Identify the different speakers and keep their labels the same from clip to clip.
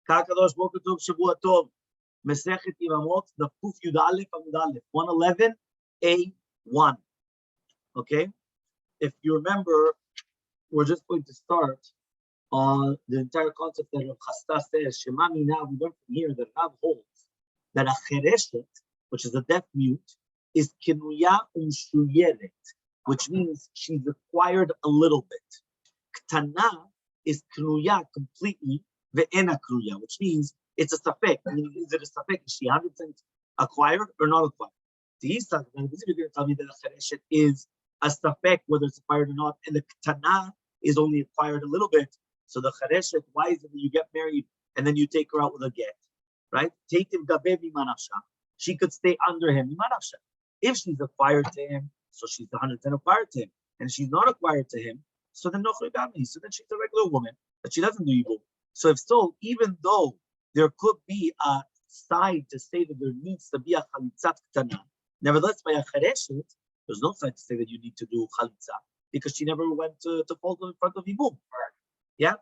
Speaker 1: Kakadosh Boker Tov Shavua Tov. Masechet Yevamot Daf Yud Aleph Amud Aleph 111a1. Okay, if you remember, we're just going to start on the entire concept that Rav Chasta says. Shemami. Now we learn from here that Rav holds that a chereshet, which is a deaf mute, is kinuya umshuyeret, which means she's acquired a little bit. Ktana is kinuya completely ve'ena knuya, which means it's a safek. I mean, is it a safek? Is she 100% acquired or not acquired? He's talking about, you're going to tell me that a chereshet is a safek, whether it's acquired or not, and the ktana is only acquired a little bit. So the chereshet, why is it that you get married and then you take her out with a get, right? Take him gabe mimanafsha. She could stay under him mimanafsha. If she's acquired to him, so she's 100% acquired to him, and she's not acquired to him, so then no chligami. So then she's a regular woman, but she doesn't do yibum. So if so, even though there could be a side to say that there needs to be a chalitzat ktana, nevertheless, by a chereshet, there's no side to say that you need to do chalitza because she never went to fall in front of yibum. Yeah,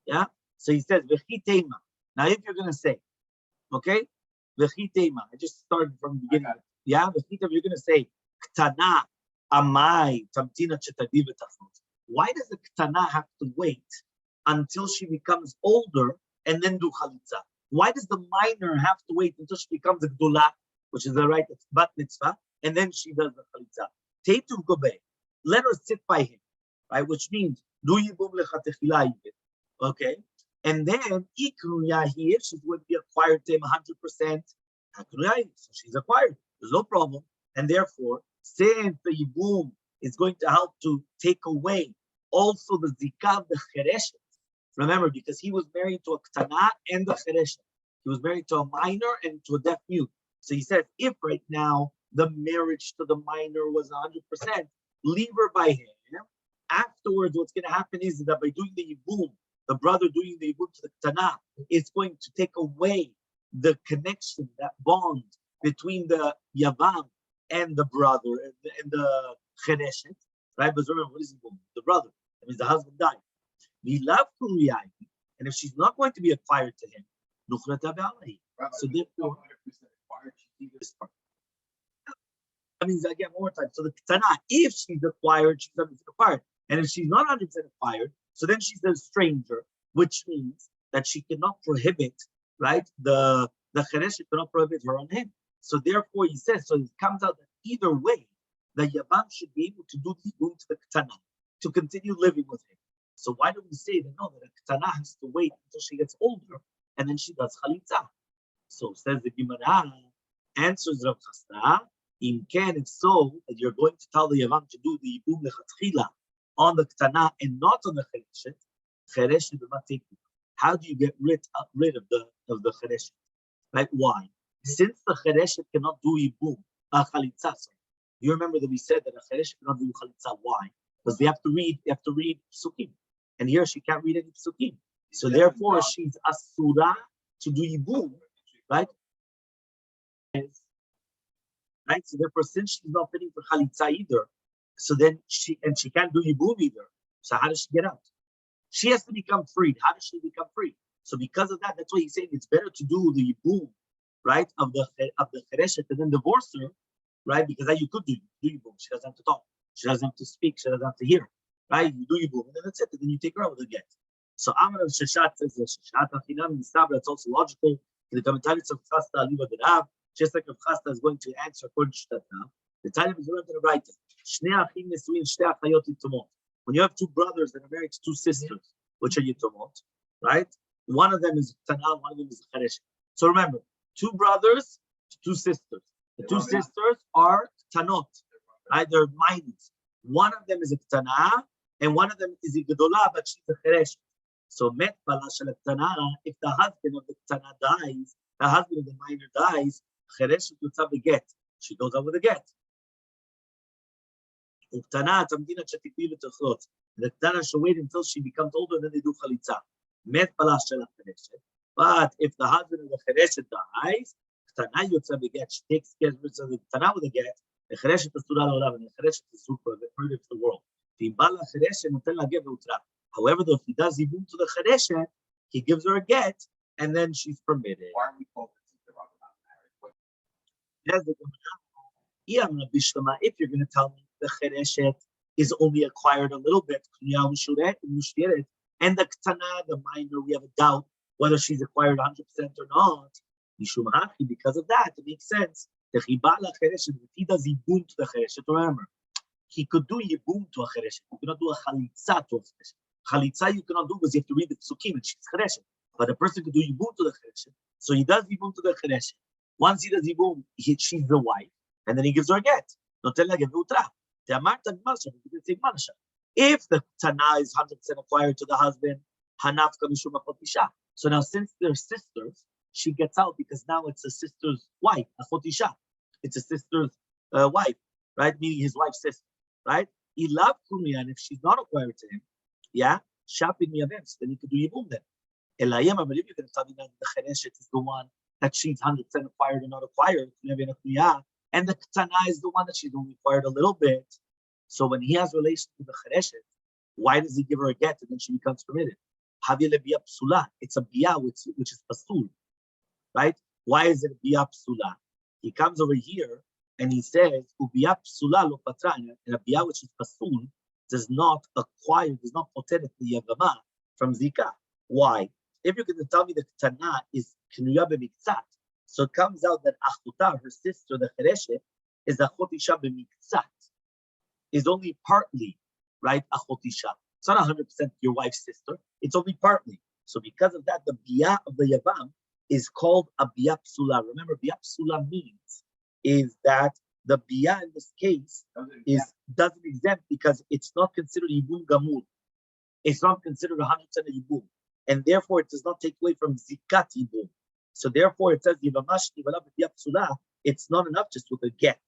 Speaker 1: yeah. So he says v'chi teima. Now, if you're gonna say, okay, v'chi teima. I just started from the beginning. Yeah, v'chi teima. You're gonna say ktana amai tamtina chetadi v'tachot. Why does the ktana have to wait until she becomes older and then do chalitza? Why does the minor have to wait until she becomes a gdula, which is the right of bat mitzvah, and then she does the chalitza? Teitu gobe. Let her sit by him, right? Which means do yibum lechatechila even, okay? And then ikruya here, she's going to be acquired to him 100%. So she's acquired. There's no problem, and therefore, since the yibum is going to help to take away also the zikav, the chereshet. Remember, because he was married to a ktana and the chereshet. He was married to a minor and to a deaf mute. So he said, if right now the marriage to the minor was 100%, leave her by him. Afterwards, what's going to happen is that by doing the yibum, the brother doing the yibum to the ktana, it's going to take away the connection, that bond between the yavam and the brother and the chereshet. Right? But remember, what is yibum? The brother. That means the husband died. We love Kuriyai, and if she's not going to be acquired to him, so therefore, that means again one more time. So the ktana, if she's acquired, she's 100% acquired, and if she's not 100% acquired, so then she's a stranger, which means that she cannot prohibit, right? The chereshet cannot prohibit her on him. So therefore, he says. So it comes out that either way, the yavam should be able to do the yibum to the ktana to continue living with him. So why do we say that no, that a ktana has to wait until she gets older and then she does chalitza? So says the Gemara, answers Rav Chasta, im ken, if so, that you're going to tell the yavam to do the yibum lechatchila on the ktana and not on the chereshet b'matik. How do you get rid of the chereshet? Right? Why? Since the chereshet cannot do yibum, chalitza. Sorry. You remember that we said that a chereshet cannot do chalitza. Why? Because they have to read psukim. And here she can't read any psukim. So therefore, she's asura to do yibum, right? Right? So therefore, since she's not fitting for chalitza either, so then she can't do yibum either. So how does she get out? She has to become freed. How does she become free? So because of that, that's why he's saying it's better to do the yibum, right, of the chereshet and then divorce her, right? Because that you could do yibum. She doesn't have to talk. She doesn't have to speak. She doesn't have to hear. Right? You do yibum, and then that's it. And then you take her out with a get. So Amar Sheshat says that Sheshat Achinam Nistab, that's also logical. The commentaries of Chasta Aliva Derav, just like if Chasta is going to answer according to Sheshat now, the time is going to write it. Shnei Achim Nesuin Shtei Achayot Yitomot. When you have two brothers that are married to two sisters, which are Yitomot, right? One of them is Ktana, one of them is Chereshet. So remember, two brothers, two sisters. The two sisters are Tanot, right? They're minors. One of them is a Ktana, and one of them is a Gedolah, but she's a Chereshet. So met bala shel ktana, if the husband of the ktana dies, the husband of the minor dies, chereshet yotza beget. She goes out with a get. Uktana tamdina shetikvi v'tochlot. The ktana should wait until she becomes older, then they do chalitza. Met bala shel chereshet. But if the husband of the chereshet dies, ktana yotza beget. She takes care of the ktana with a get. The chereshet is asura l'olam, and the chereshet is super for the world. However, though if he does yibum to the chereshet, He gives her a get, and then she's permitted.
Speaker 2: Why are we focusing on
Speaker 1: marriage? If you're going to tell me the chereshet is only acquired a little bit, and the ktana, the minor, we have a doubt whether she's acquired 100% or not. Because of that, it makes sense. If he does yibum to the chereshet, remember, he could do yibum to a chereshet. You cannot do a chalitza to a chereshet. Chalitza you cannot do because you have to read the psukim and she's chereshet. But a person could do yibum to the chereshet. So he does yibum to the chereshet. Once he does yibum, she's the wife, and then he gives her a get. If the tana is 100% acquired to the husband, so now since they're sisters, she gets out because now it's a sister's wife, a chotisha. It's a sister's wife, right? Meaning his wife's sister, right? And if she's not acquired to him, yeah, shopping Yevamos, then he could do yibum then. But if you can tell me that the chereshet is the one that she's 100% acquired or not acquired, and the ktana is the one that she's only acquired a little bit. So when he has relations with the chereshet, why does he give her a get and then she becomes permitted? It's a biya which is pasul, right? Why is it biya psula? He comes over here and he says, "Ubiya psula lo patran," and a biya which is pasul does not acquire, does not protect the yevama from zika. Why? If you're going to tell me the ktana is knuya b'miktzat, so it comes out that achuta, her sister, the chereshet, is a chotisha b'miktzat, is only partly, right, a chotisha. It's not 100% your wife's sister. It's only partly. So because of that, the biya of the yavam is called a biya psula. Remember, biya psula means is that the biya in this case doesn't exempt because it's not considered yibum gamur. It's not considered 100% a yibum, and therefore it does not take away from zikat yibum. So therefore it says Yevamos nivala biya psula. It's not enough just with a get,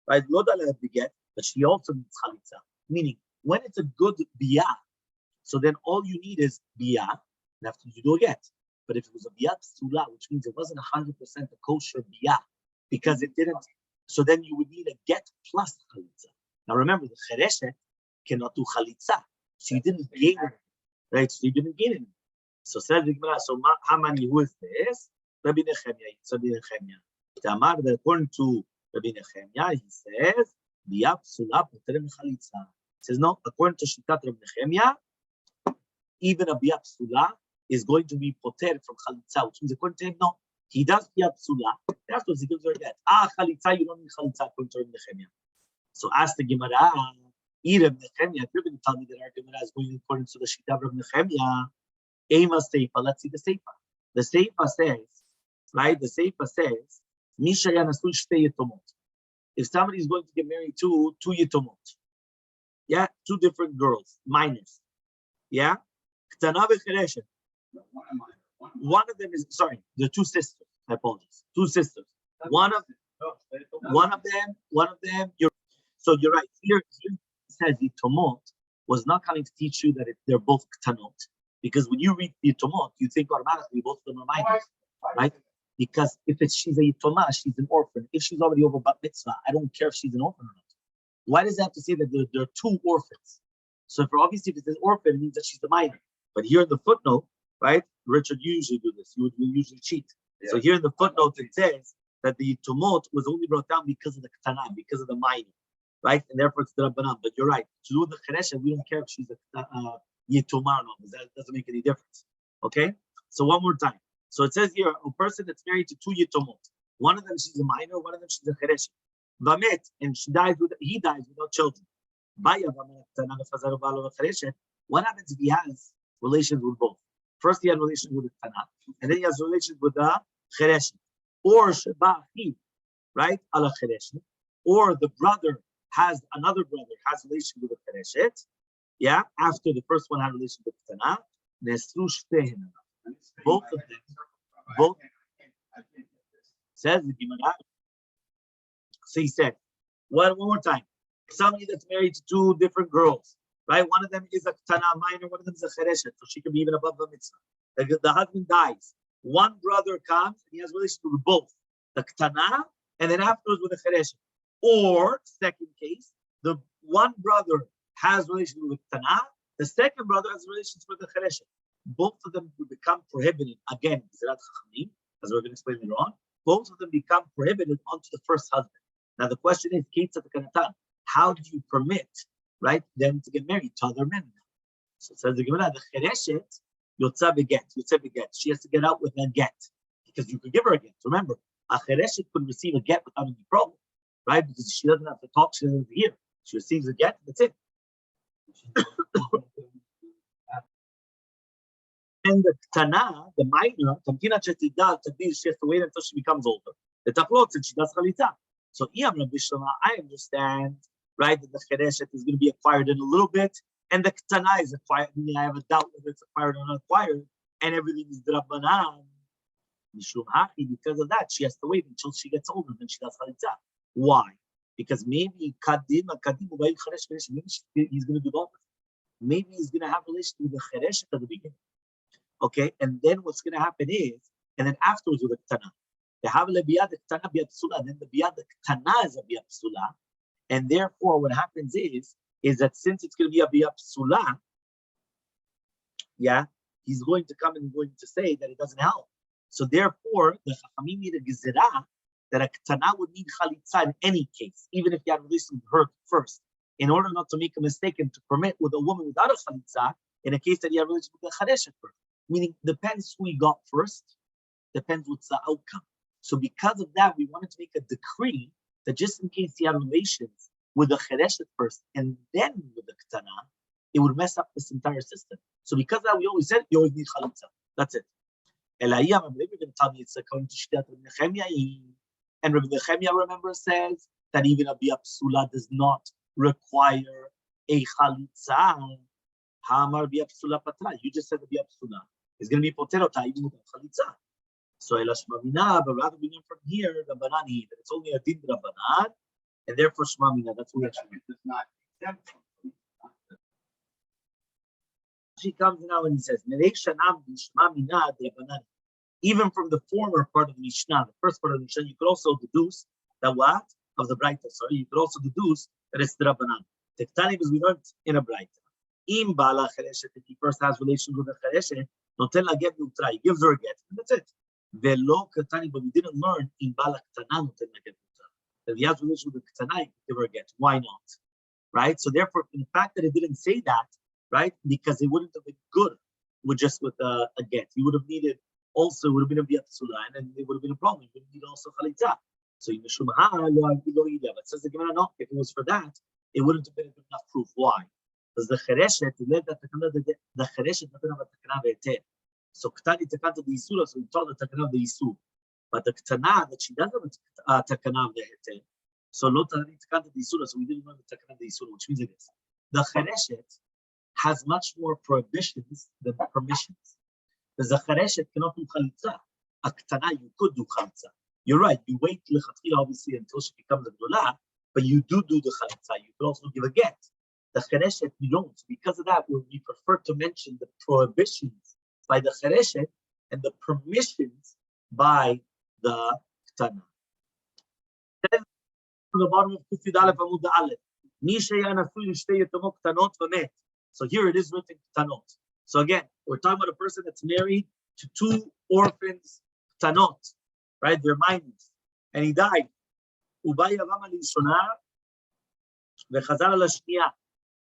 Speaker 1: right? Lo dala the get, but she also needs chalitza. Meaning, when it's a good biya, so then all you need is biya, and after you do a get. But if it was a biya psula, which means it wasn't 100% a kosher biya, because it didn't, so then you would need a get plus chalitza. Now remember, the chereshet cannot do chalitza, so you didn't gain it, right? So you didn't gain it. So says the Gemara, so how many, who is this? Rabbi Nechemia. So Rabbi Nechemia. That according to Rabbi Nechemia, he says, biya psula poterem chalitza. Says no, according to Shitat Rabbi Nechemia, even a biya psula is going to be poter from chalitza, which means according to him, no, he does biya psula. Afterwards, he gives her a get. Chalitza, you don't need chalitza according to Rabbi Nechemia. So ask the Gemara, Rabbi Nechemia, if you're going to tell me that our Gemara is going according to the Shitat of Rabbi Nechemia, Ema Seifa, let's see the Seifa. The Seifa says, right? The Seifa says, Misha yanasu shtei yetomot. If somebody is going to get married to two yetomot, yeah, two different girls, minors, yeah, ktana v'chereshet. One of them is, sorry, the two sisters. I apologize. Two sisters. One of them. You're right. Here it says yetomot was not coming to teach you that they're both ktanot, because when you read yetomot, you think automatically both of them are minors, right? Because if she's a yitoma, she's an orphan. If she's already over bat mitzvah, I don't care if she's an orphan or not. Why does it have to say that there are two orphans? So for obviously, if it's an orphan, it means that she's the minor. But here in the footnote, right, Richard, you usually do this. You usually cheat. Yeah. So here in the footnote, it says that the yitomot was only brought down because of the ktana, because of the minor, right? And therefore it's the rabbanan. But you're right. To do the chereshet, we don't care if she's a yitoma or not, because that doesn't make any difference. Okay? So one more time. So it says here, a person that's married to two yitomot. One of them she's a minor, one of them she's a chereshet. Vamet, and he dies without children. What happens if he has relations with both? First he had relations with the Tana, and then he has relations with the chereshet. Or Shebahi, right? Ala chereshet. Or the brother has another brother, has relations with the chereshet. Yeah, after the first one had relations with the Tana. Both of them, both says the Gemara. So he said, one more time. Somebody that's married to two different girls, right? One of them is a ktana minor, one of them is a chereshet, so she can be even above the mitzvah. The husband dies. One brother comes and he has relations with both the ktana and then afterwards with the chereshet. Or second case, the one brother has relations with the ktana, the second brother has relations with the chereshet. both of them will become prohibited again, as we're going to explain later on. Both of them become prohibited onto the first husband. Now the question is, how do you permit, right, them to get married to other men? So it says the Gemara, the chereshet yotza beget. She has to get out with a get, because you could give her a get. Remember, a chereshet could receive a get without any problem, right? Because she doesn't have to talk, she doesn't have to hear. She receives a get, that's it. And the Tana, the minor, she has to wait until she becomes older. The taflot, and she does chalitza. So I understand, right, that the chereshet is going to be acquired in a little bit, and the Tana is acquired. I mean, I have a doubt whether it's acquired or not acquired, and everything is drabanan. Because of that, she has to wait until she gets older, then she does chalitza. Why? Because maybe he's going to do both. Maybe he's going to have a relationship with the chereshet at the beginning. Okay, and then what's going to happen is, and then afterwards with the Ketana, they have the biyad the Ketana biyad psula, then the biyad the Ketana is a biyad psula, and therefore what happens is that since it's going to be a biyad psula, yeah, he's going to come and going to say that it doesn't help. So therefore, the Chachamim made a gezerah that a Ketana would need chalitza in any case, even if he had relations with her first, in order not to make a mistake and to permit with a woman without a chalitza, in a case that he had relations with the chereshet first. Meaning, depends who he got first, depends what's the outcome. So because of that, we wanted to make a decree that just in case he had relations with the chereshet first and then with the ketana, it would mess up this entire system. So because of that, we always said, you always need chalitza. That's it. Elai, I'm going to tell me it's according to Shtiat Rabbi Nechemia. And Rabbi Nechemia, remember, says that even a biyah psula does not require a chalitza. You just said the biyah psula is going to be poterota even with a chalitza. So Elashmamina, but rather we learn from here the banani that it's only a din rabbanan, and therefore shmamina. That's what we actually does not exempt. She comes now and says, even from the former part of the Mishnah, the first part of the Mishnah, you could also deduce the what of the Braita. Sorry, you could also deduce that it's the rabbanan. Tektani, because we learned in a Braita. Im bala chereshet, if he first has relations with a chereshet, noten la get neutra, he gives her a get, and that's it. Velo ketani, but we didn't learn in bala ketana noten la get neutra. That if he has relations with a ketana, he can give her a get. Why not? Right? So therefore, in the fact that it didn't say that, right, because it wouldn't have been good with just with a get. You would have needed also, it would have been a biyat psula, and then it would have been a problem. You would have needed also chalitza. So you mishum ha lo ida. But says the Gemara, no, if it was for that, it wouldn't have been enough proof. Why? Because the chereshet, the chereshet doesn't have a takana ve'eter. So Ketani takana the Yisura, so we taught the takana of the Yisur. But the Ketana, that she doesn't have a takana of the Heter. So lo takana the Yisura, so we didn't learn the takana of the Yisura, which means it is. The chereshet has much more prohibitions than permissions. Because the chereshet cannot do chalitza. A Ketana, you could do chalitza. You're right, you wait lechatchila obviously until she becomes a gdola, but you do the chalitza. You could also give a get. The chereshet, you don't. Because of that, we prefer to mention the prohibitions by the chereshet and the permissions by the ketana. Then, to the bottom of Kufid Aleph Amud Aleph, so here it is written ketanot. So again, we're talking about a person that's married to two orphans, ketanot, right? They're minors, and he died.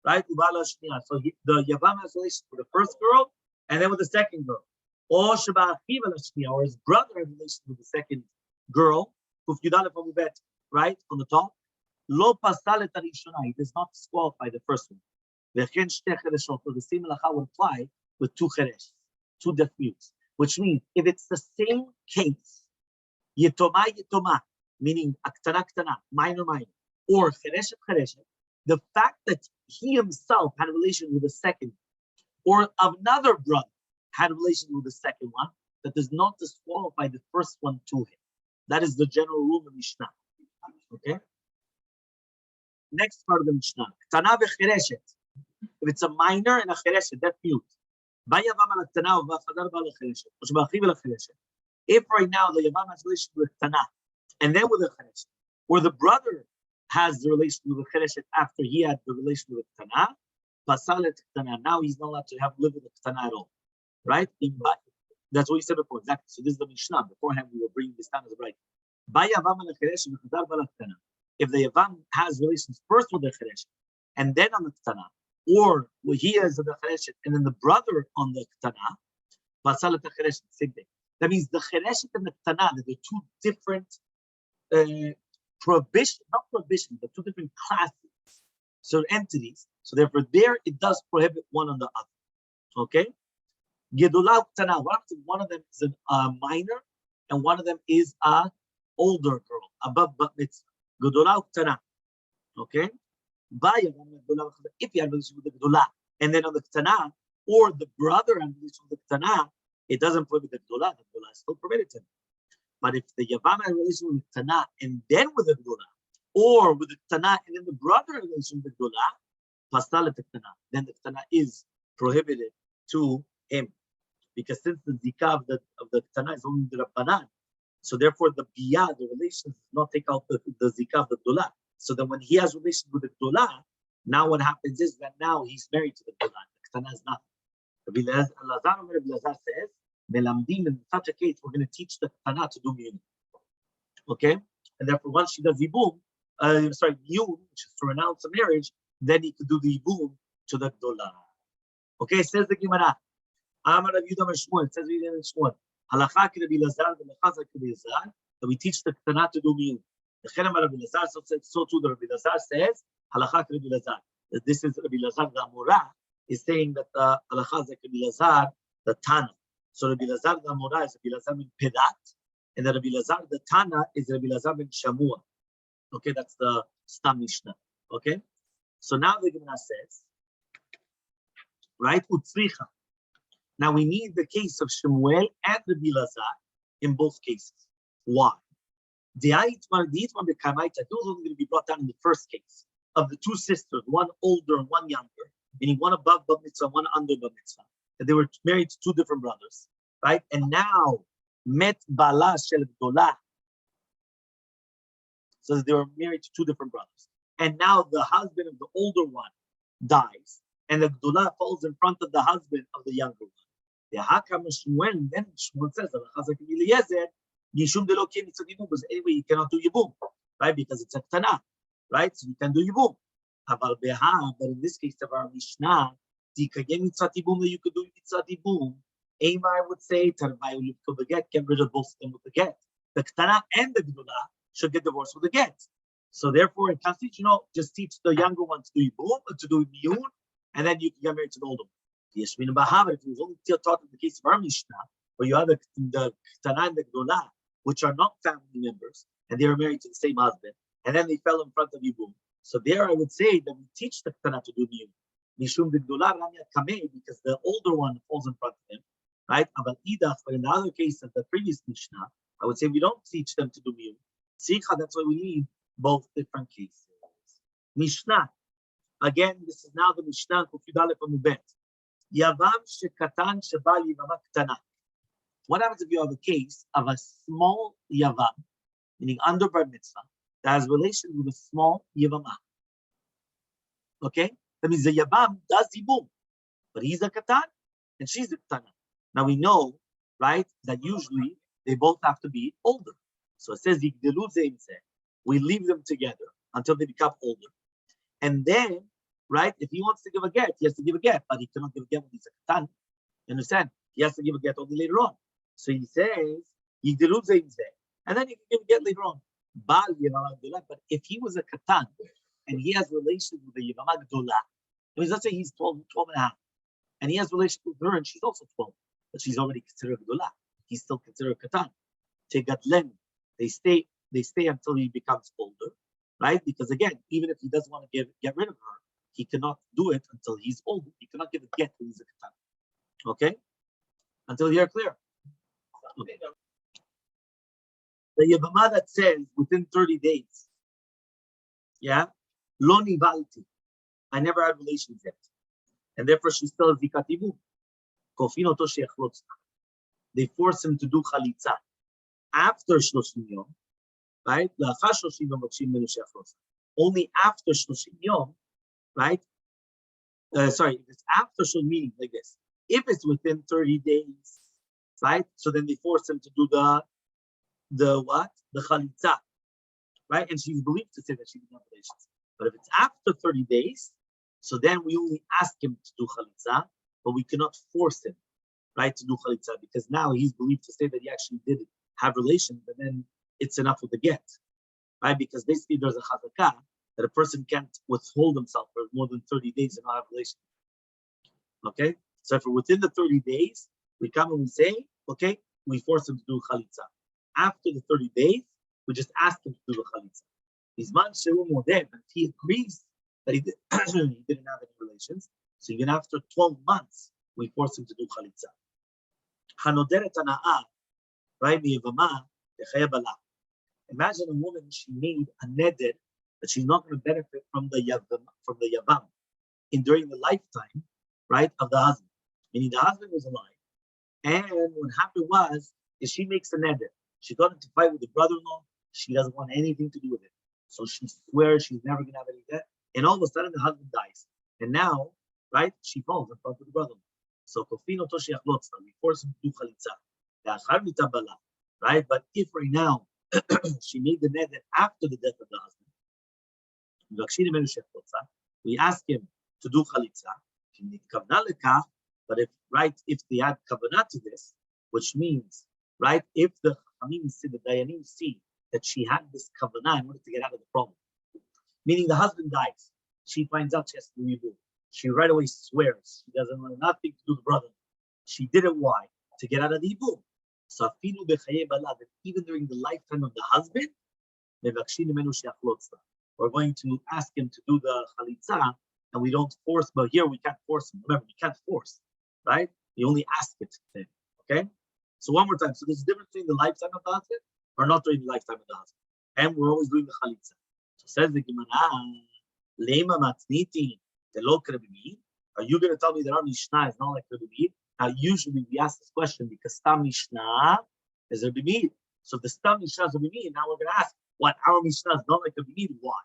Speaker 1: Right? So the Yavam has relations with the first girl and then with the second girl. Or his brother has relations with the second girl, right? On the top. He does not disqualify the first one. The same halacha would apply with two cheresh, two deaf mutes. Which means if it's the same case, yetoma, meaning aktana, minor, or chereshet, the fact that he himself had a relation with the second, or another brother had a relation with the second one, that does not disqualify the first one to him. That is the general rule of Mishnah. Okay? Next part of the Mishnah. Ketana v'chereshet. If it's a minor and a chereshet, that's mute. If right now the Yavam has a relation with Ketana, and then with the chereshet, or the brother has the relation with the chereshet after he had the relation with the ketana, now he's not allowed to live with the ketana at all. right? That's what you said before, exactly. So this is the Mishnah. Beforehand, we were bringing this down as a right. If the Yavam has relations first with the Cheresh and then on the Ktana, or he is the Cheresh and then the brother on the Ktana, same thing. That means the Cheresh and the Ktana, they're two different not prohibition, but two different classes, so entities. So therefore, there it does prohibit one on the other. Okay? Gedolah Ktana, one of them is a minor, and one of them is a older girl, above bat mitzvah. Gedolah Ktana. Okay? If you have relation with the Gedolah, and then on the Ktana, or the brother and relation with the Ktana, it doesn't prohibit the Gedolah is still permitted. But if the Yavam has relation with the Ktana and then with the Gedolah, or with the Ktana and then the brother has relation with the Gedolah, then the Ktana is prohibited to him. Because since the Zikah of the Ktana is only the Rabbanan, so therefore the Biyah, the relations, does not take out the Zikah of the Gedolah. So then when he has relations with the Gedolah, now what happens is that now he's married to the Gedolah. The Ktana is not. Rabbi Elazar says, Melamdim, in such a case, we're going to teach the Ktana to do Miyun. Okay? And therefore, once she does Yibum, Miyun, which is to renounce a marriage, then he could do the Yibum to the Gedolah. Okay, says the Gemara. Amar Rabbi Yudah Shmuel, it says in Shmuel, Halakha Rabbi Elazar, the Mechazak Rabbi Elazar, that we teach the Ktana to do Miyun. The Chenem Rabbi Elazar, so too the Rabbi Elazar says, Halakha Rabbi Elazar. That this is Rabbi Elazar, the Amorah, is saying that the Halakha Rabbi Elazar, the Tana. So Rabbi Elazar, the Amorah, is Rabbi Elazar bin Pedat, and the Rabbi Elazar, the Tana, is Rabbi Elazar bin Shamua. Okay, that's the Stam Mishnah. Okay, so now the Gemara says, right, Utzricha. Now we need the case of Shemuel and Rabbi Elazar in both cases. Why? The Aitman B'Kamaita, those are going to be brought down in the first case of the two sisters, one older and one younger, meaning one above Bat Mitzvah, one under Bat Mitzvah. That they were married to two different brothers, right? And now Met Bala Shel Gdolah. So they were married to two different brothers. And now the husband of the older one dies, and the Gdolah falls in front of the husband of the younger one. The Hakam Shmuel, then Shmuel says, because anyway, you cannot do Yibum, right? Because it's a Ktana, right? So you can do Yibum. But in this case of our Mishnah, you could do Mitzvah Yibum. I would say, get rid of both of them with the get. The Ktana and the Gdolah should get divorced with the get. So therefore, in Constitution, just teach the younger one to do Yibum, to do Miyun, and then you can get married to the older one. If it was only taught in the case of our Mishnah, where you have the Ktana and the Gdolah, which are not family members, and they were married to the same husband, and then they fell in front of Yibum. So there I would say that we teach the Ktana to do Miyun. Mishum the Gdolah Ramya Kameh, because the older one falls in front of him, right? But in the other case of the previous Mishnah, I would say we don't teach them to do Miyun. Sikha, that's why we need both different cases. Mishnah. Again, this is now the Mishnah Kufidale from Ubet. Yavam shekatan sheba yivama ktana. What happens if you have a case of a small yavam, meaning under bar mitzvah, that has relation with a small yavama? Okay, that means the yavam does yibum, but he's a katan and she's a ktana. Now we know, right, that usually they both have to be older. So it says yigdelu zeim zeh. We leave them together until they become older, and then, right, if he wants to give a get, he has to give a get, but he cannot give a get when he's a katan. You understand? He has to give a get only later on. So he says, yigdelu zeim zeh, and then he can give a get later on. But if he was a katan and he has relations with the Yevama Gdolah, let's say he's 12 and a half, and he has relations with her and she's also 12, but she's already considered Gdolah. He's still considered katan. Tegatlen, they stay until he becomes older, right? Because again, even if he doesn't want to get rid of her, he cannot do it until he's older. He cannot give a get when he's a katan. Okay? Until you're clear. Okay. The Yevamah that says within 30 days, yeah, lo nivalti, I never had relations yet, and therefore she's still a zikat yibum. Kofin oto she'echlotza. They force him to do chalitza after 30 yom, right? La'achar 30 yom makshim menu she'echlotza. Only after 30 yom, right? Sorry, if it's after 30 meaning like this. If it's within 30 days, right? So then they force him to do the what? The chalitza, right? And she's believed to say that she didn't have relations. But if it's after 30 days, so then we only ask him to do chalitza, but we cannot force him, right, to do chalitza, because now he's believed to say that he actually did have relations, and then it's enough with the get, right? Because basically there's a chazakah that a person can't withhold himself for more than 30 days and not have relations. Okay? So if we're within the 30 days, we come and we say, okay, we force him to do chalitza. After the 30 days, we just ask him to do the chalitza. If he agrees that he didn't have any relations, so even after 12 months, we force him to do chalitza. Right? Imagine a woman, she made a neder that she's not going to benefit from the yavam during the lifetime, right, of the husband. Meaning the husband was alive, and what happened was is she makes a neder. She got into a fight with the brother-in-law. She doesn't want anything to do with it, so she swears she's never going to have any debt. And all of a sudden, the husband dies, and now, right, she falls in front of the brother-in-law. So kofino toshiach lotzna, we force him to do chalitza. Right? But if right now she made the neder after the death of the husband, we ask him to do chalitza. But if they had kavanah to this, which means, right, if the dayanim see that she had this kavanah in order to get out of the problem, meaning the husband dies, she finds out she has to do yibum. She right away swears she doesn't want nothing to do with the brother. She did it why? To get out of the yibum. So even during the lifetime of the husband, we're going to ask him to do the chalitza, and we don't force, but here we can't force him. Remember, we can't force, right? You only ask it to him, okay? So one more time. So there's a difference between the lifetime of the husband or not during the lifetime of the husband. And we're always doing the chalitza. So says the Gemara, Lema matniti telo krabimi. Are you going to tell me that our Mishnah is not like Rabbi? Now, usually we ask this question because Stam Mishnah is Rabbi. So the Stam Mishnah is Rabbi, and now we're going to ask what our Mishnah is not like Rabbi. Why?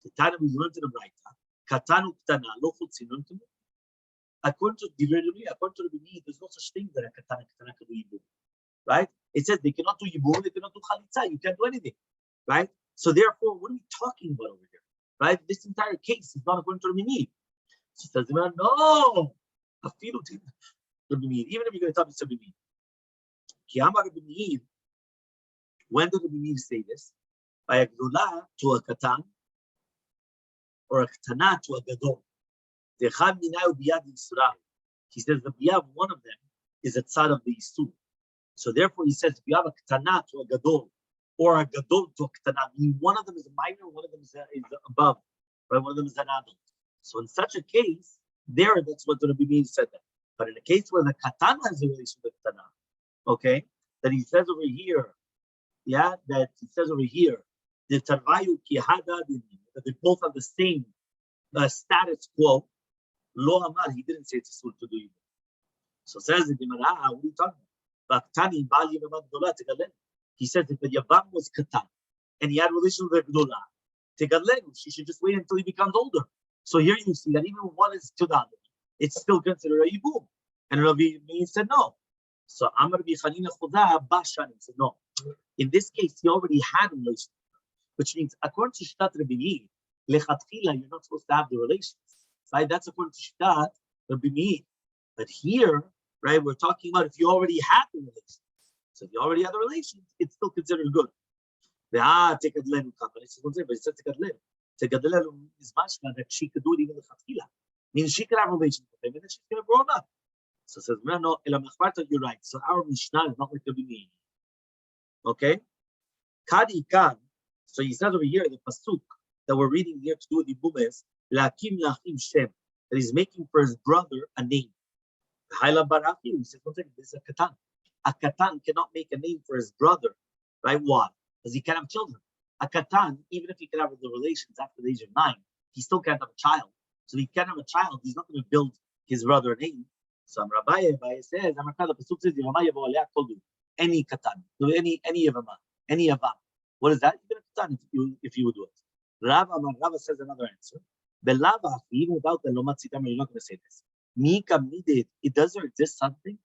Speaker 1: The time we learned in the Braita, Katanu Ktana, Lo Chutzinun Tumu. According to Rabbi, there's no such thing that a Katana can do Yibum. Right? It says they cannot do Yibum, they cannot do Chalitza, you can't do anything. Right? So therefore, what are we talking about over here? Right? This entire case is not according to Rabbi. So says, no, even if you're going to tell me it's Rabbi. When did Rabbi say this? By a gdula to a katan, or a katana to a gadol. He says the biyav, one of them, is a tzad of the isur. So therefore he says, if you have a katana to a gadol, or a gadol to a katana, meaning one of them is a minor, one of them is above, right? One of them is an adult. So in such a case, that's what the Rabbi said that. But in a case where the katana has a relation with the katana, okay, that he says over here, that they both have the same status quo. Lo amar, he didn't say it's a sul to do it. So says the Gemara, what are you talking about? He says if the Yavam was katan and he had relations with the Gdola, tegadlenu, she should just wait until he becomes older. So here you see that even when one is to the other, it's still considered a yibum. And Rabbi said no. So Amar Bichanina Choda Bashan said no. In this case, he already had a relationship, which means according to Shtat Rabbi, lechatchila, you're not supposed to have the relations. Right? That's according to Shtat Rabbi. But here, right, we're talking about if you already had the relations. So if you already had the relations, it's still considered good. But he said Tegadlenu is mashma that she could do it even lechatchila. Means she could have relations with him and then she's going to grow up. So it says, no, you're right. So our Mishnah is not like the Bini. Okay? Kadi kan. So he says over here, the pasuk that we're reading here to do with the Yibum is Lakim Lachim Shem, that he's making for his brother a name. Haila Barachim, he says, this is a katan. A katan cannot make a name for his brother. Right? Why? Because he can't have children. A katan, even if he can have the relations after the age of 9, he still can't have a child. So if he can't have a child, he's not going to build his brother a name. So Rabbi says, the pasuk says, any katan, any Yevama, any Yavam. What is that? Even a katan if you would do it. Rava says another answer. Belava, even without the lomat sitam, you're not going to say this. Mika midid. It doesn't exist something.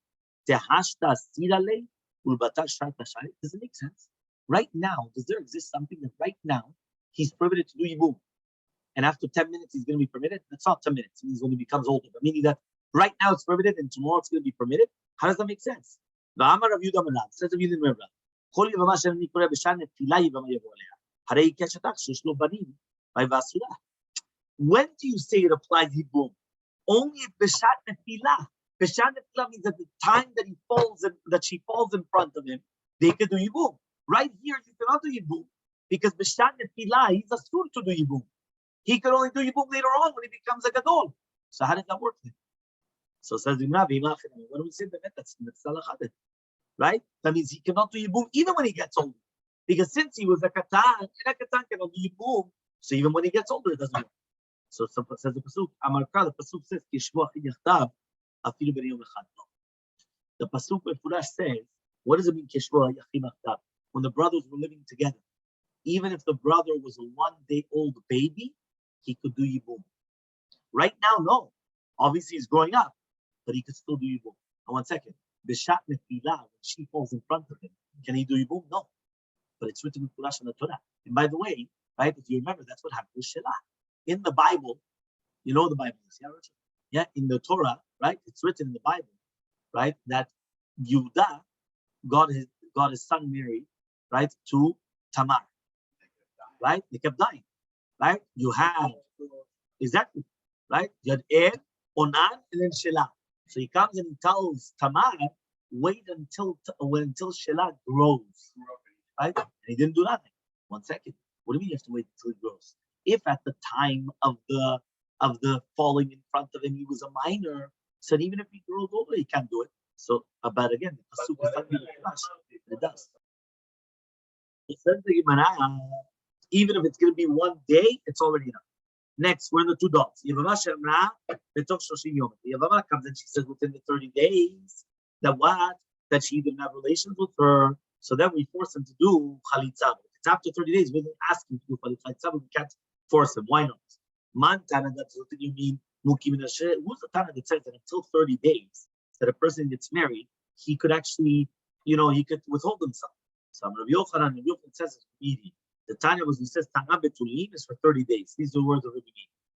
Speaker 1: Tehashta sirale ulbata sharta shari. Does it make sense? Right now, does there exist something that right now he's prohibited to do yibum, and after 10 minutes he's going to be permitted? That's not 10 minutes. It means when he becomes older. But meaning that right now it's prohibited and tomorrow it's going to be permitted. How does that make sense? V'amar Rav Yudah Malav says Rav Yudah Malav. Kol yevama shel nikore b'shan nefila yevama yevo aleha. Harei keshetach shesh lo banim v'asura. When do you say it applies yibum? Only if b'shan nefila. B'shan nefila means at the time that he falls in, that she falls in front of him, they could do yibum. Right here, you cannot do yibum because b'shan nefila, he's asur to do yibum. He could only do yibum later on when he becomes a gadol. So how does that work then? So says the Rabbi, what do we say? That's salachad, right? That means he cannot do yibum even when he gets older, because since he was a katan, and a katan cannot do yibum, so even when he gets older, it doesn't work. So says the pasuk, Amarka, the pasuk says, Kishvo achid yachtav, afilu ben yom echad. The pasuk Mefurash says, what does it mean, Kishvo achid yachtav? When the brothers were living together, even if the brother was a 1-day-old baby, he could do yibum. Right now, no. Obviously, he's growing up, but he could still do yibum. And 1 second, Bishat Nefila, when she falls in front of him, can he do yibum? No. But it's written in Qurash in the Torah. And by the way, right, if you remember, that's what happened with Shelah. In the Bible, you know the Bible is, yeah, Richard? Yeah, in the Torah, right, it's written in the Bible, right, that Yehuda got his son married, right, to Tamar. Right? They kept dying. Right? You had, exactly, right? You had Er, Onan, and then Shelah. So he comes and he tells Tamar, wait until Shelah grows. Right? And he didn't do nothing. 1 second. What do you mean you have to wait until he grows? If at the time of the falling in front of him he was a minor, so even if he grows older, he can't do it. So, but again, the pasuk is not really it does. It says the Gemara, even if it's going to be 1 day, it's already enough. Next, we're in the 2 dots. Yevamos Yevama comes and she says within the 30 days that what? That she didn't have relations with her. So then we force him to do chalitza. If it's after 30 days, we didn't ask him to do chalitza. We can't force him. Why not? Mantana, that's what you mean. Who's the Tana that says that until 30 days that a person gets married, he could actually, he could withhold himself. So Rabbi Yochanan says it's the Tanya was, he says, Tana betulim is for 30 days. These are the words of Rabbi.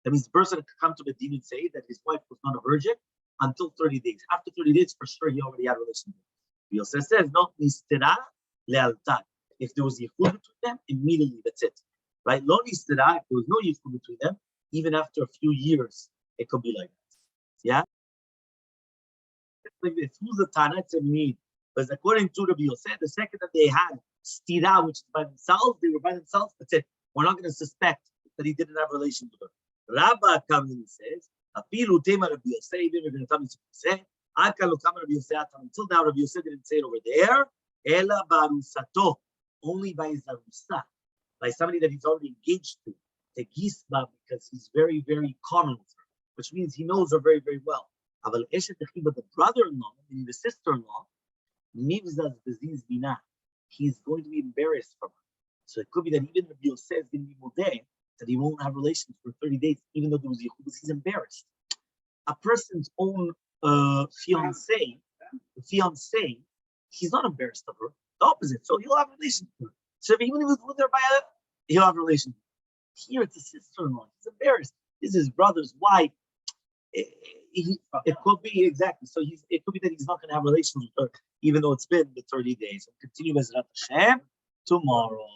Speaker 1: That means the person could come to Medina and say that his wife was not a virgin until 30 days. After 30 days, for sure, he already had a relationship. Yosef says, no, nistera lealtad. If there was yichud between them, immediately, that's it. Right? Lo nistera, if there was no yichud between them, even after a few years, it could be like that. Yeah? Like this. Who's the Tana? It's a need. But according to Rabbi Yosef, the second that they had stira, which is by themselves, they were by themselves, that's it. We're not going to suspect that he didn't have relations with her. Rabbi comes and he says, Afilu tema Rabbi Yosef, even if you're going to tell me to say, until now, Rabbi Yosef didn't say it over there. Ela barusato, only by his arusa, by somebody that he's already engaged to. Tegisba, because he's very, very common with her, which means he knows her very, very well. But the brother-in-law, meaning the sister-in-law, nivzaz b'ziz bina, he's going to be embarrassed from her. So it could be that even Rabbi Yosef is going to be modeh, that he won't have relations for 30 days, even though there was yichud, because he's embarrassed. A person's own fiance, he's not embarrassed of her. The opposite. So he'll have relations with her. So even if he was with her he'll have relations. Here it's a sister-in-law. He's embarrassed. This is his brother's wife. It could be exactly. So it could be that he's not going to have relations with her, even though it's been the 30 days. We'll continue Bezrat Hashem tomorrow.